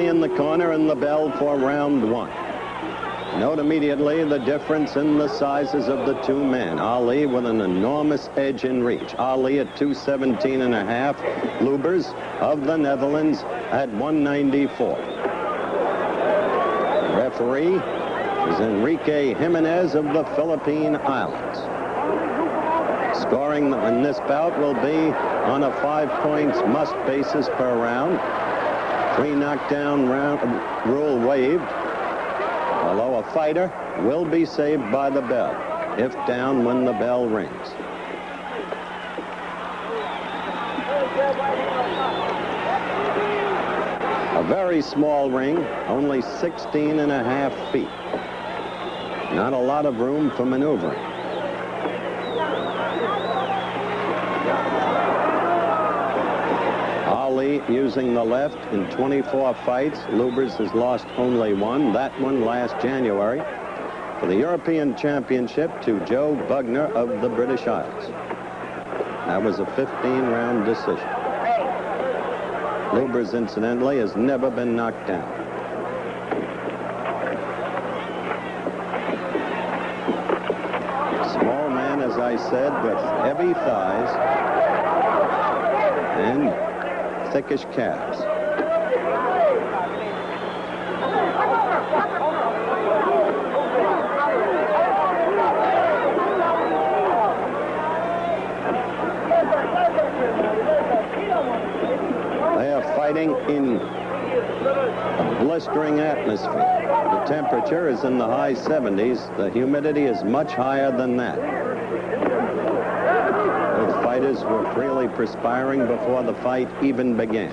Ali in the corner and the bell for round one. Note immediately the difference in the sizes of the two men. Ali with an enormous edge in reach. Ali at 217 and a half. Lubbers of the Netherlands at 194. Referee is Enrique Jimenez of the Philippine Islands. Scoring in this bout will be on a 5 points must basis per round. 3 knockdown round rule waived. Although a fighter will be saved by the bell, if down when the bell rings. A very small ring, only 16 and a half feet. Not a lot of room for maneuvering. Ali using the left in 24 fights. Lubbers has lost only one, that one last January, for the European Championship to Joe Bugner of the British Isles. That was a 15-round decision. Lubbers, incidentally, has never been knocked down. Small man, as I said, with heavy thighs and thickish calves. They are fighting in a blistering atmosphere. The temperature is in the high 70s. The humidity is much higher than that. Both fighters were freely perspiring before the fight even began.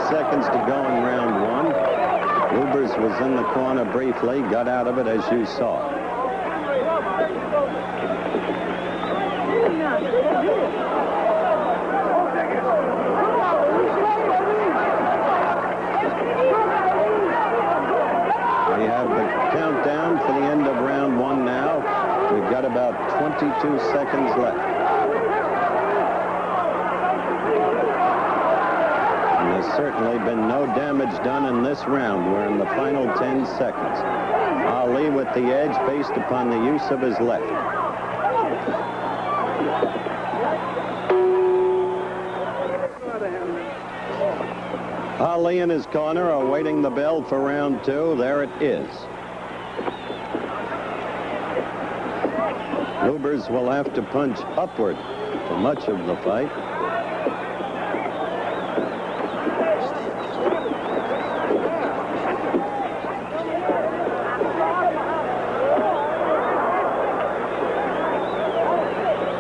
Seconds to go in round one. Lubbers was in the corner briefly, got out of it as you saw. We have the countdown for the end of round one now. We've got about 22 seconds left. There's certainly been no damage done in this round. We're in the final 10 seconds. Ali with the edge based upon the use of his left. Ali in his corner awaiting the bell for round two. There it is. Lubbers will have to punch upward for much of the fight.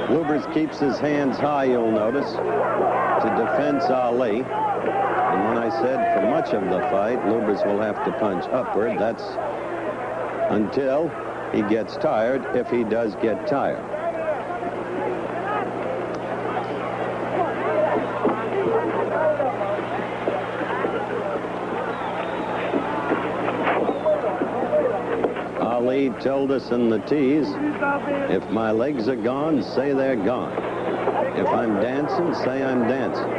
Lubbers keeps his hands high, you'll notice, to defend Ali. And when I said for much of the fight, Lubbers will have to punch upward, that's until he gets tired, if he does get tired. Ali told us in the tease, if my legs are gone, say they're gone. If I'm dancing, say I'm dancing.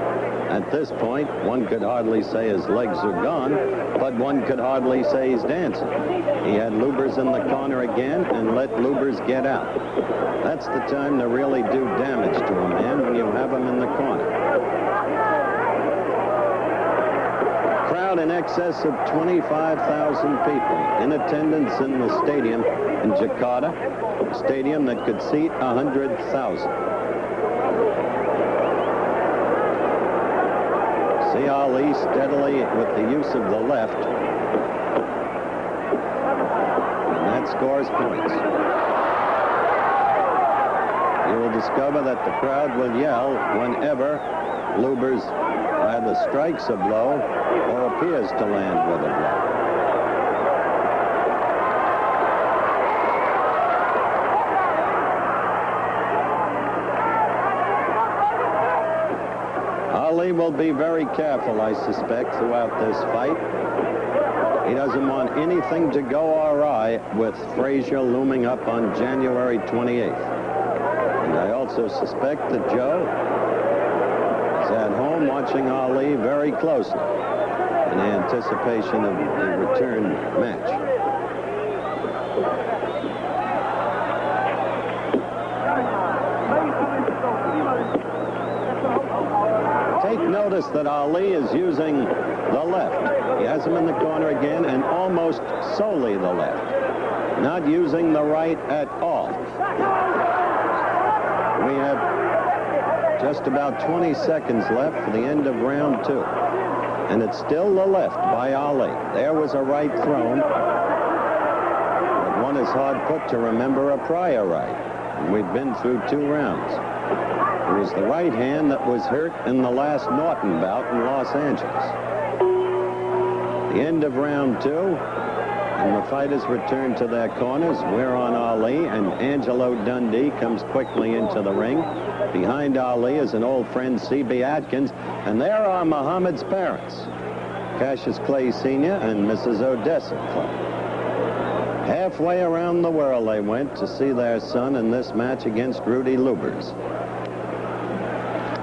At this point, one could hardly say his legs are gone, but one could hardly say he's dancing. He had Lubbers in the corner again and let Lubbers get out. That's the time to really do damage to a man, when you have him in the corner. Crowd in excess of 25,000 people in attendance in the stadium in Jakarta, a stadium that could seat 100,000. See Ali steadily with the use of the left, and that scores points. You will discover that the crowd will yell whenever Lubbers either strikes a blow or appears to land with a blow. Ali will be very careful, I suspect, throughout this fight. He doesn't want anything to go awry with Frazier looming up on January 28th. And I also suspect that Joe is at home watching Ali very closely in anticipation of the return match. Take notice that Ali is using the left. He has him in the corner again, and almost solely the left. Not using the right at all. We have just about 20 seconds left for the end of round 2. And it's still the left by Ali. There was a right thrown. But one is hard put to remember a prior right. And we've been through 2 rounds. It was the right hand that was hurt in the last Norton bout in Los Angeles. The end of round 2, and the fighters return to their corners. We're on Ali, and Angelo Dundee comes quickly into the ring. Behind Ali is an old friend, C.B. Atkins, and there are Muhammad's parents, Cassius Clay Sr. and Mrs. Odessa Clay. Halfway around the world they went to see their son in this match against Rudi Lubbers.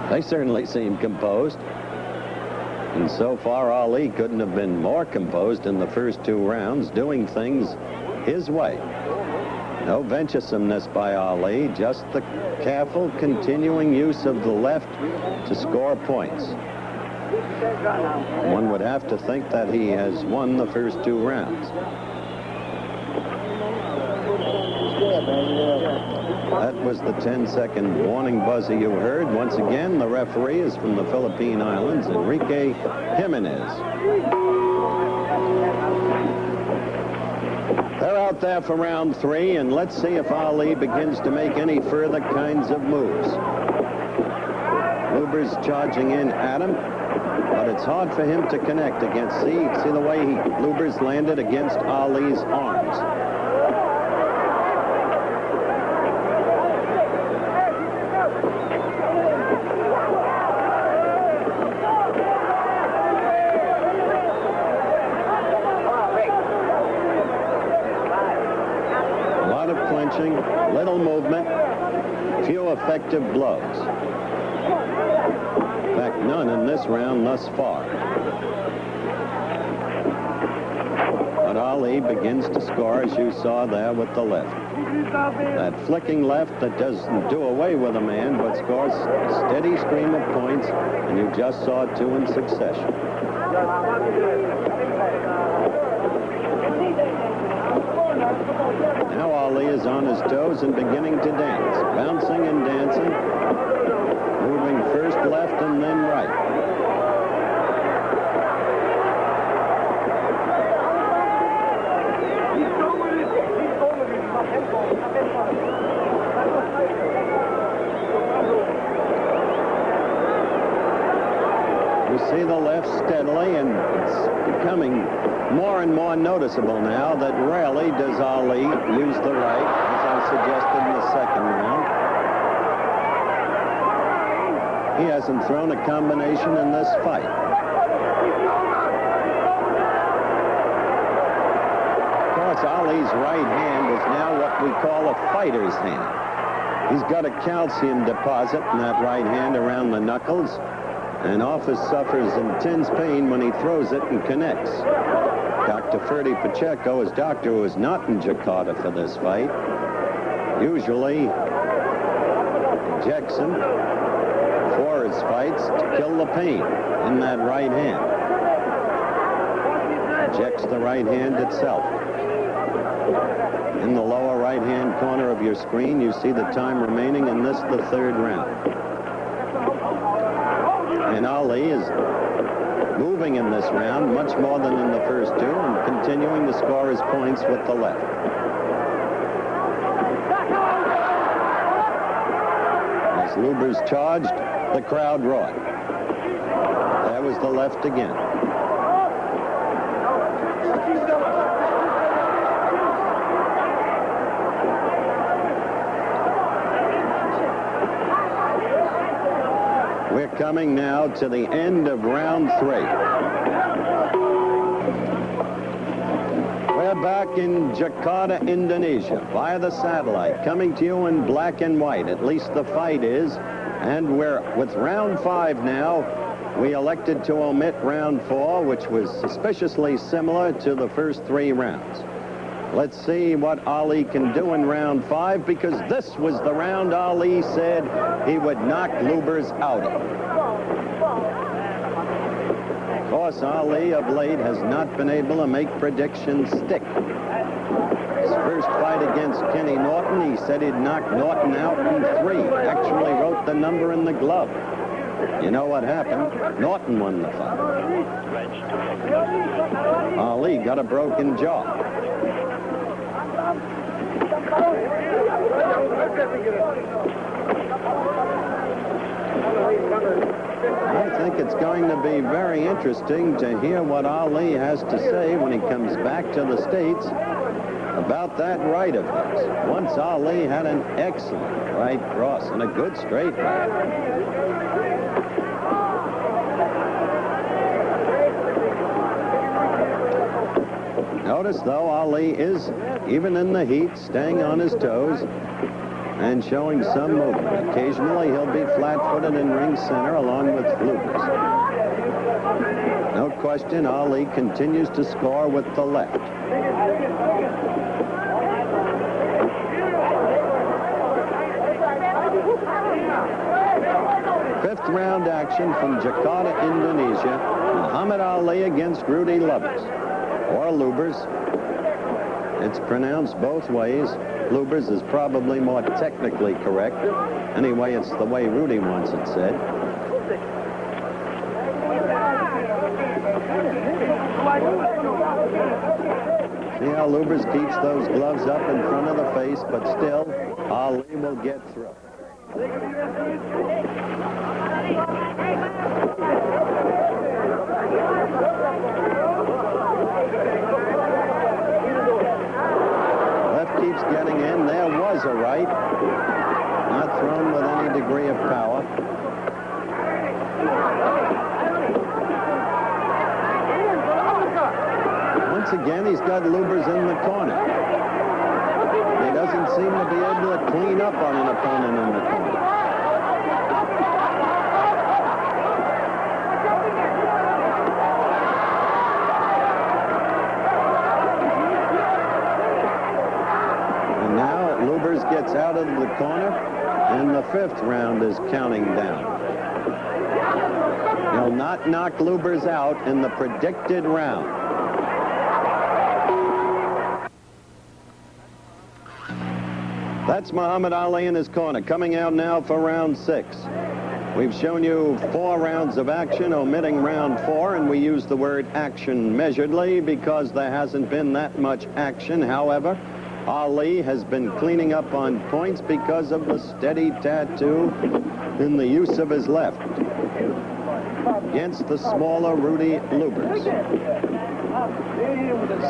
They certainly seem composed. And so far, Ali couldn't have been more composed in the first 2 rounds, doing things his way. No venturesomeness by Ali, just the careful, continuing use of the left to score points. One would have to think that he has won the first 2 rounds. That was the 10-second warning buzzer you heard. Once again, the referee is from the Philippine Islands, Enrique Jimenez. They're out there for round 3, and let's see if Ali begins to make any further kinds of moves. Lubbers charging in at him, but it's hard for him to connect against. See the way Lubbers landed against Ali's arms. Little movement, few effective blows. In fact, none in this round thus far. But Ali begins to score, as you saw there, with the left. That flicking left that doesn't do away with a man, but scores a steady stream of points, and you just saw 2 in succession. Now Ali is on his toes and beginning to dance, bouncing and dancing, moving first left and then right. You see the left steadily, and it's becoming more and more noticeable now that rarely does Ali use the right, as I suggested in the second round. He hasn't thrown a combination in this fight. Of course, Ali's right hand is now what we call a fighter's hand. He's got a calcium deposit in that right hand around the knuckles, and often suffers intense pain when he throws it and connects. Dr. Ferdy Pacheco, his doctor, who was not in Jakarta for this fight, usually injects him before his fights to kill the pain in that right hand. Injects the right hand itself. In the lower right-hand corner of your screen, you see the time remaining in this, the 3rd round. And Ali is moving in this round much more than in the first 2 and continuing to score his points with the left. As Lubbers charged, the crowd roared. There was the left again. We're coming now to the end of round 3. We're back in Jakarta, Indonesia, via the satellite, coming to you in black and white. At least the fight is. And we're with round 5 now. We elected to omit round 4, which was suspiciously similar to the first 3 rounds. Let's see what Ali can do in round 5, because this was the round Ali said he would knock Lubbers out of. Of course, Ali of late has not been able to make predictions stick. His first fight against Kenny Norton, he said he'd knock Norton out in 3. Actually wrote the number in the glove. You know what happened? Norton won the fight. Ali got a broken jaw. I think it's going to be very interesting to hear what Ali has to say when he comes back to the States about that right of his. Once Ali had an excellent right cross and a good straight right. Notice, though, Ali is, even in the heat, staying on his toes and showing some movement. Occasionally, he'll be flat-footed in ring center along with Lubbers. No question, Ali continues to score with the left. Fifth round action from Jakarta, Indonesia. Muhammad Ali against Rudi Lubbers. Or Lubbers. It's pronounced both ways. Lubbers is probably more technically correct. Anyway, it's the way Rudi wants it said. See how Lubbers keeps those gloves up in front of the face, but still, Ali will get through. Keeps getting in. There was a right. Not thrown with any degree of power. Once again, he's got Lubbers in the corner. He doesn't seem to be able to clean up on an opponent in the corner. Gets out of the corner, and the 5th round is counting down. He'll not knock Lubbers out in the predicted round. That's Muhammad Ali in his corner, coming out now for round 6. We've shown you 4 rounds of action, omitting round 4, and we use the word action measuredly because there hasn't been that much action. However, Ali has been cleaning up on points because of the steady tattoo in the use of his left against the smaller Rudi Lubbers. There's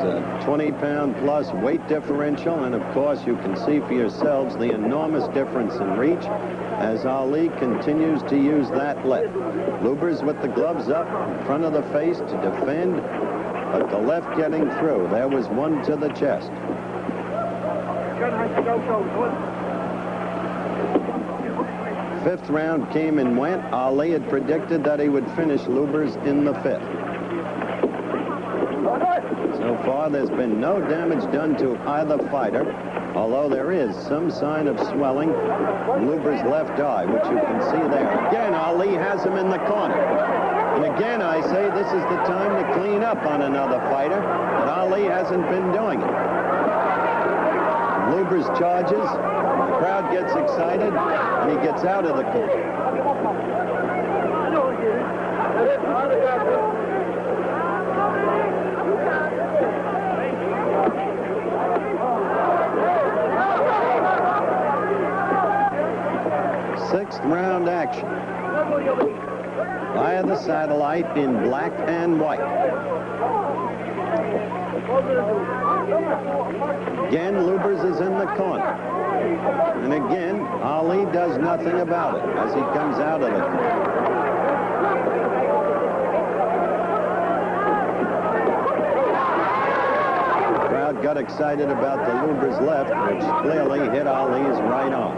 a 20-pound plus weight differential, and of course you can see for yourselves the enormous difference in reach as Ali continues to use that left. Lubbers with the gloves up in front of the face to defend, but the left getting through. There was one to the chest. 5th round came and went. Ali had predicted that he would finish Lubbers in the 5th. So far, there's been no damage done to either fighter, although there is some sign of swelling in Lubbers' left eye, which you can see there. Again, Ali has him in the corner. And again, I say this is the time to clean up on another fighter, but Ali hasn't been doing it. Lubbers charges, the crowd gets excited, and he gets out of the corner. Sixth round action. Via the satellite in black and white. Again, Lubbers is in the corner. And again, Ali does nothing about it as he comes out of the corner. excited about the Lubbers left, which clearly hit Ali's right arm.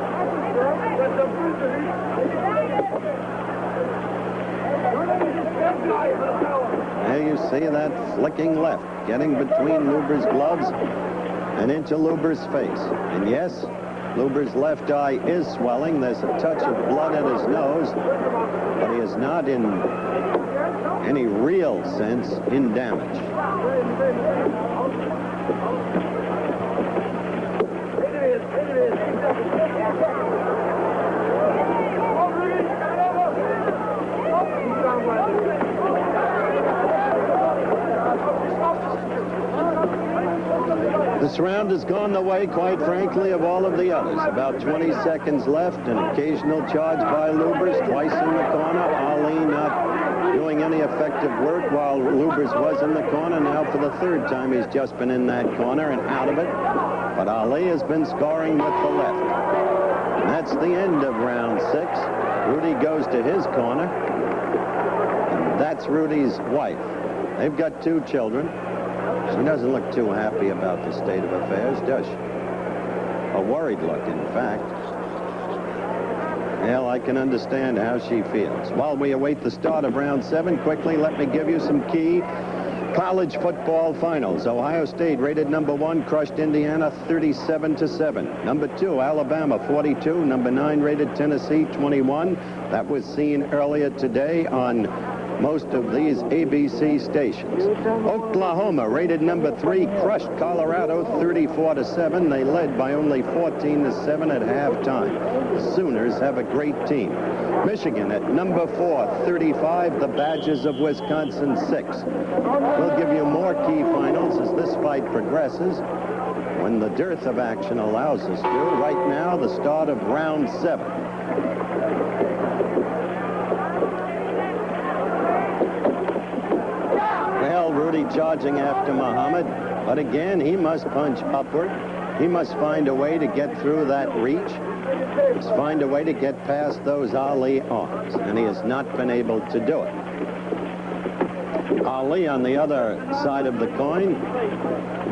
There you see that flicking left, getting between Lubbers' gloves and into Lubbers' face. And yes, Lubbers' left eye is swelling. There's a touch of blood at his nose, but he is not in any real sense in damage. This round has gone the way, quite frankly, of all of the others. About 20 seconds left, an occasional charge by Lubbers, twice in the corner. Ali not doing any effective work while Lubbers was in the corner. Now for the third time he's just been in that corner and out of it. But Ali has been scoring with the left. And that's the end of round 6. Rudi goes to his corner. And that's Rudi's wife. They've got 2 children. She doesn't look too happy about the state of affairs, does she? A worried look, in fact. Well, I can understand how she feels. While we await the start of round 7, quickly let me give you some key college football finals. Ohio State, rated number 1, crushed Indiana 37-7. Number 2, Alabama 42. Number 9, rated Tennessee 21. That was seen earlier today on most of these ABC stations. Oklahoma, rated number 3, crushed Colorado 34-7. They led by only 14-7 at halftime. The Sooners have a great team. Michigan at number 4, 35. The Badgers of Wisconsin 6. We'll give you more key finals as this fight progresses when the dearth of action allows us to. Right now, the start of round 7. Rudi charging after Muhammad, but again, he must punch upward. He must find a way to get through that reach. He must find a way to get past those Ali arms, and he has not been able to do it. Ali, on the other side of the coin,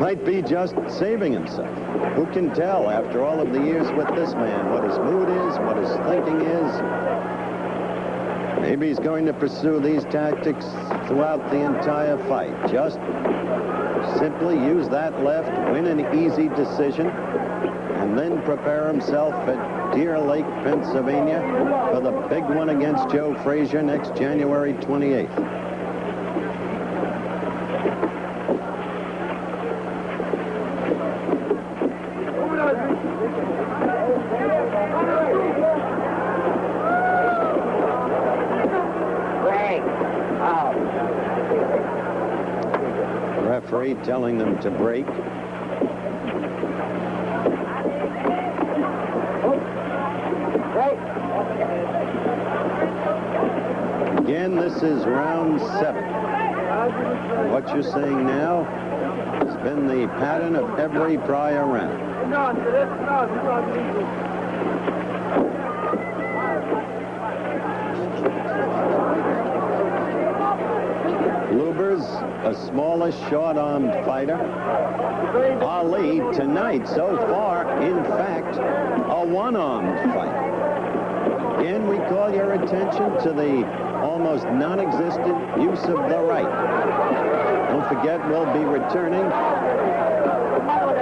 might be just saving himself. Who can tell, after all of the years with this man, what his mood is, what his thinking is? Maybe he's going to pursue these tactics throughout the entire fight. Just simply use that left, win an easy decision, and then prepare himself at Deer Lake, Pennsylvania for the big one against Joe Frazier next January 28th. Referee telling them to break. Again, this is round 7. What you're seeing now has been the pattern of every prior round. Lubbers, a smallish, short-armed fighter. Ali, tonight, so far, in fact, a one-armed fighter. Again, we call your attention to the almost non-existent use of the right. Don't forget, we'll be returning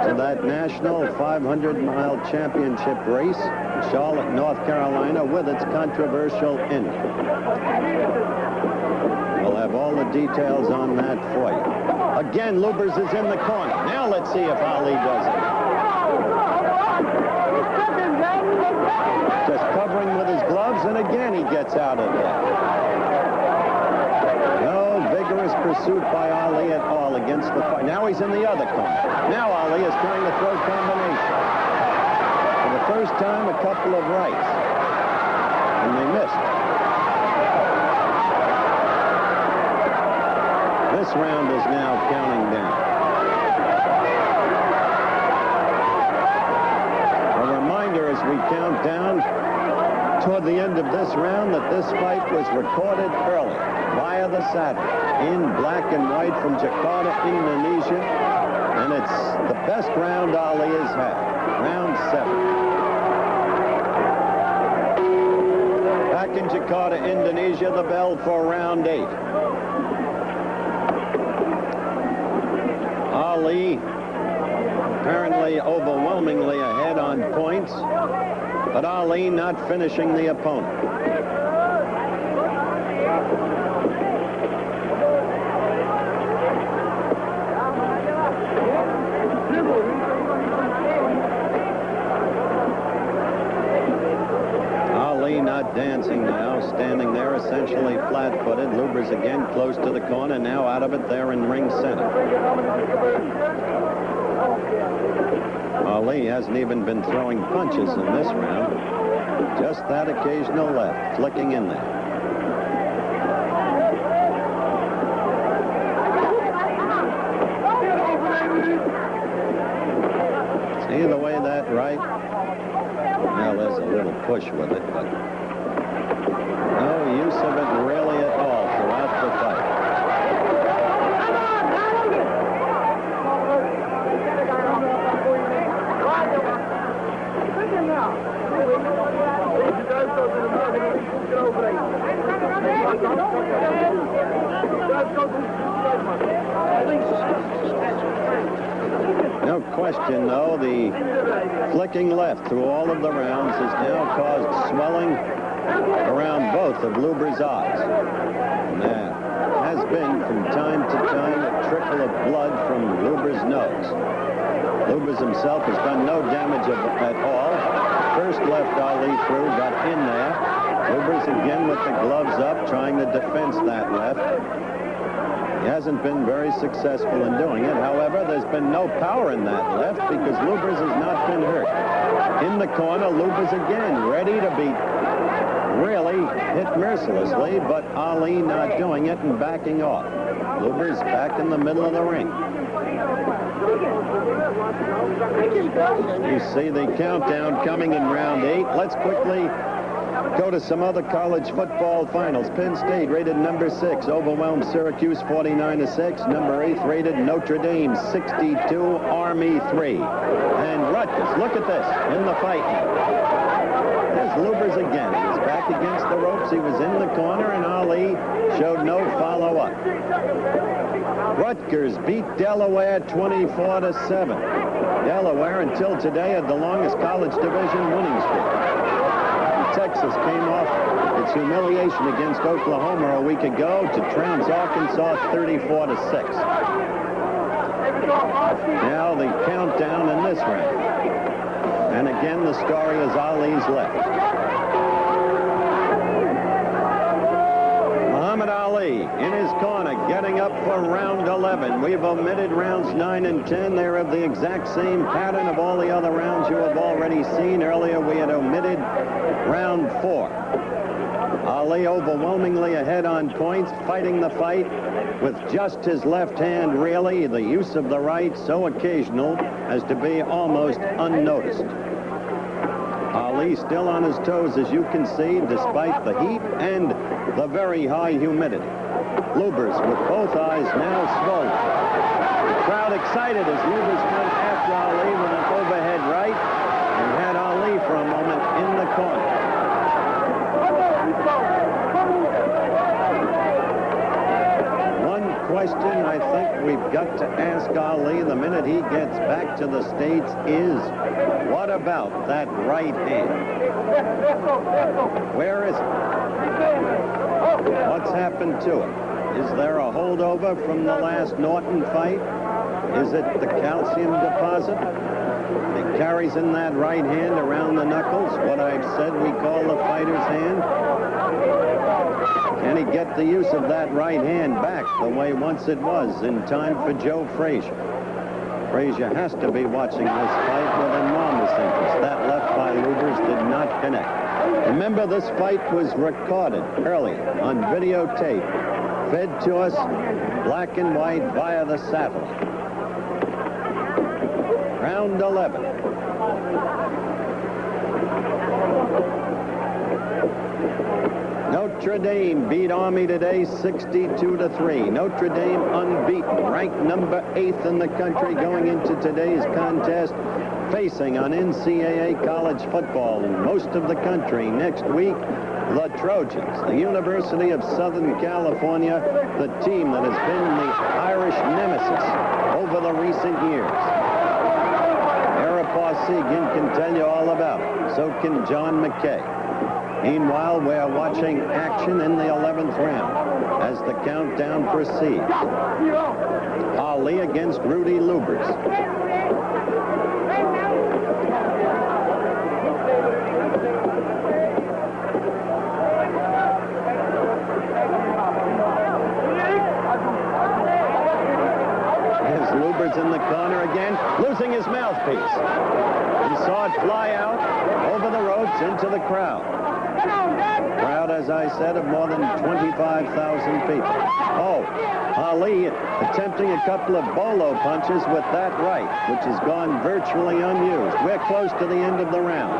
to that national 500-mile championship race in Charlotte, North Carolina, with its controversial ending. We'll have all the details on that for you. Again, Lubbers is in the corner. Now let's see if Ali does it. Just covering with his gloves, and again he gets out of there. No vigorous pursuit by Ali at all against the fight. Now he's in the other corner. Now Ali is trying to throw combination. For the first time, a couple of rights. And they missed. This round is now counting down. A reminder as we count down toward the end of this round that this fight was recorded early via the satellite in black and white from Jakarta, Indonesia. And it's the best round Ali has had. Round 7. Back in Jakarta, Indonesia, the bell for round 8. Ali apparently overwhelmingly ahead on points, but Ali not finishing the opponent. Ali not dancing now, standing there essentially flat-footed. Lubbers again close to the corner, now out of it there in ring center. Ali hasn't even been throwing punches in this round. Just that occasional left, flicking in there. See the way that right? Now there's a little push with it, but no use of it really at all throughout the fight. No question, though, the flicking left through all of the rounds has now caused swelling around both of Lubbers' eyes. And there has been, from time to time, a trickle of blood from Lubbers' nose. Lubbers himself has done no damage at all. First left Ali through, got in there. Lubbers again with the gloves up, trying to defense that left. He hasn't been very successful in doing it. However, there's been no power in that left because Lubbers has not been hurt. In the corner, Lubbers again, ready to be really hit mercilessly, but Ali not doing it and backing off. Lubbers back in the middle of the ring. You see the countdown coming in round 8. Let's quickly go to some other college football finals. Penn State rated number 6, overwhelmed Syracuse 49-6. Number 8 rated Notre Dame 62, Army 3. And Rutgers, look at this, in the fight. There's Lubbers again. He's back against the ropes. He was in the corner, and Ali showed no follow-up. Rutgers beat Delaware 24-7. Delaware, until today, had the longest college division winning streak. Texas came off its humiliation against Oklahoma a week ago to trounce Arkansas 34-6. Now the countdown in this round. And again, the story is Ali's left. Muhammad Ali in his corner, getting up for round 11. We've omitted rounds 9 and 10. They're of the exact same pattern of all the other rounds you have already seen. Earlier, we had omitted round 4. Ali overwhelmingly ahead on points, fighting the fight with just his left hand, really. The use of the right so occasional as to be almost unnoticed. Ali still on his toes, as you can see, despite the heat and the very high humidity. Lubbers with both eyes now swollen. The crowd excited as Lubbers went after Ali with an overhead right and had Ali for a moment in the corner. One question I think we've got to ask Ali the minute he gets back to the States is, what about that right hand? Where is it? What's happened to it? Is there a holdover from the last Norton fight? Is it the calcium deposit? It carries in that right hand around the knuckles, what I've said we call the fighter's hand. Can he get the use of that right hand back the way once it was in time for Joe Frazier? Frazier has to be watching this fight with enormous interest. That left by Lubbers did not connect. Remember, this fight was recorded earlier on videotape, fed to us black and white via the satellite. Round 11. Notre Dame beat Army today 62-3. Notre Dame unbeaten, ranked number 8th in the country going into today's contest, facing on NCAA college football in most of the country next week the Trojans, the University of Southern California, the team that has been the Irish nemesis over the recent years. Arapaw Seguin can tell you all about it. So can John McKay. Meanwhile, we're watching action in the 11th round as the countdown proceeds. Ali against Rudi Lubbers. There's Lubbers in the corner again, losing his mouthpiece. He saw it fly out over the ropes into the crowd. Crowd, as I said, of more than 25,000 people. Oh, Ali attempting a couple of bolo punches with that right, which has gone virtually unused. We're close to the end of the round.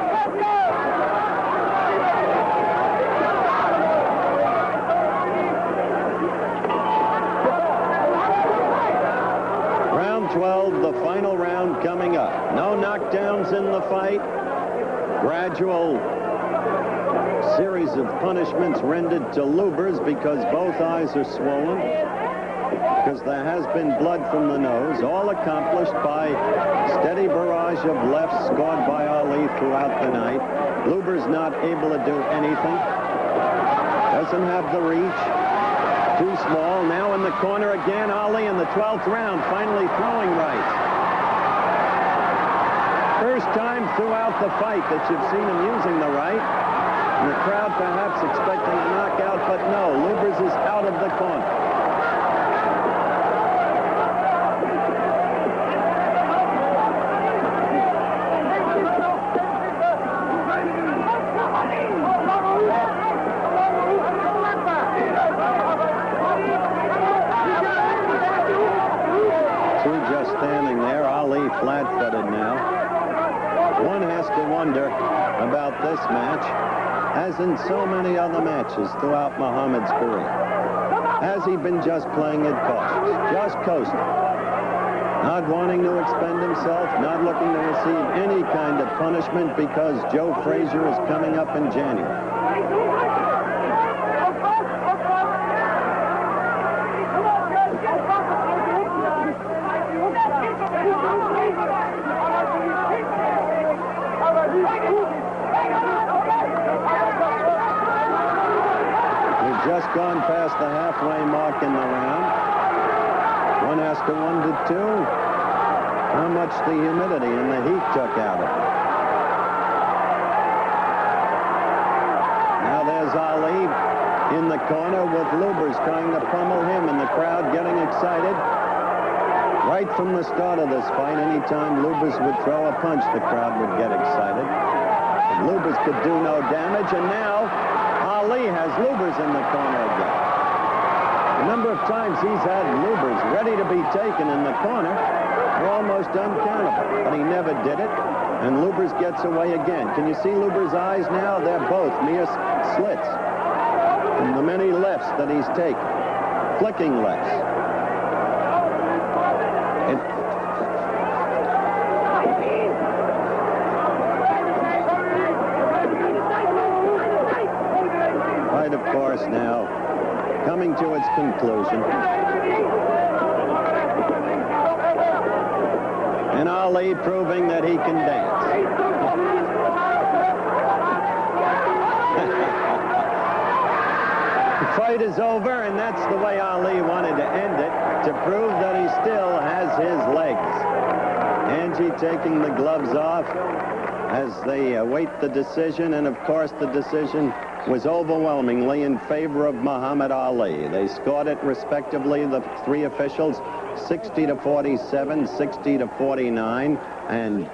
Round 12, the final round coming up. No knockdowns in the fight. Gradual series of punishments rendered to Lubbers because both eyes are swollen, because there has been blood from the nose, all accomplished by steady barrage of lefts scored by Ali throughout the night. Lubbers not able to do anything. Doesn't have the reach. Too small. Now in the corner again, Ali in the 12th round, finally throwing right. First time throughout the fight that you've seen him using the right. And the crowd perhaps expecting a knockout, but no, Lubbers is out of the corner. Two just standing there, Ali flat-footed now. One has to wonder about this match, as in so many other matches throughout Muhammad's career. Has he been just playing it cautious, just coasting, not wanting to expend himself, not looking to receive any kind of punishment because Joe Frazier is coming up in January? Just gone past the halfway mark in the round. One has to wonder, too, how much the humidity and the heat took out of it. Now there's Ali in the corner with Lubbers trying to pummel him, and the crowd getting excited. Right from the start of this fight, anytime Lubbers would throw a punch, the crowd would get excited. But Lubbers could do no damage, and now Ali has Lubbers in the corner again. The number of times he's had Lubbers ready to be taken in the corner are almost uncountable, but he never did it, and Lubbers gets away again. Can you see Lubbers' eyes now? They're both mere slits from the many lefts that he's taken, flicking lefts. Of course, now coming to its conclusion. And Ali proving that he can dance. The fight is over, and that's the way Ali wanted to end it, to prove that he still has his legs. Angie taking the gloves off as they await the decision, and of course the decision was overwhelmingly in favor of Muhammad Ali. They scored it respectively, the three officials, 60-47, 60-49, and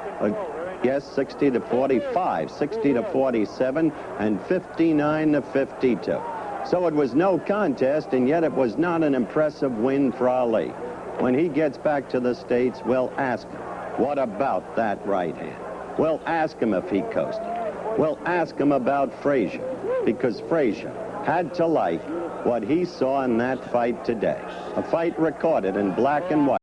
60-45, 60-47, and 59-52. So it was no contest, and yet it was not an impressive win for Ali. When he gets back to the States, we'll ask him, what about that right hand? We'll ask him if he coasted. We'll ask him about Frazier, because Frazier had to like what he saw in that fight today. A fight recorded in black and white.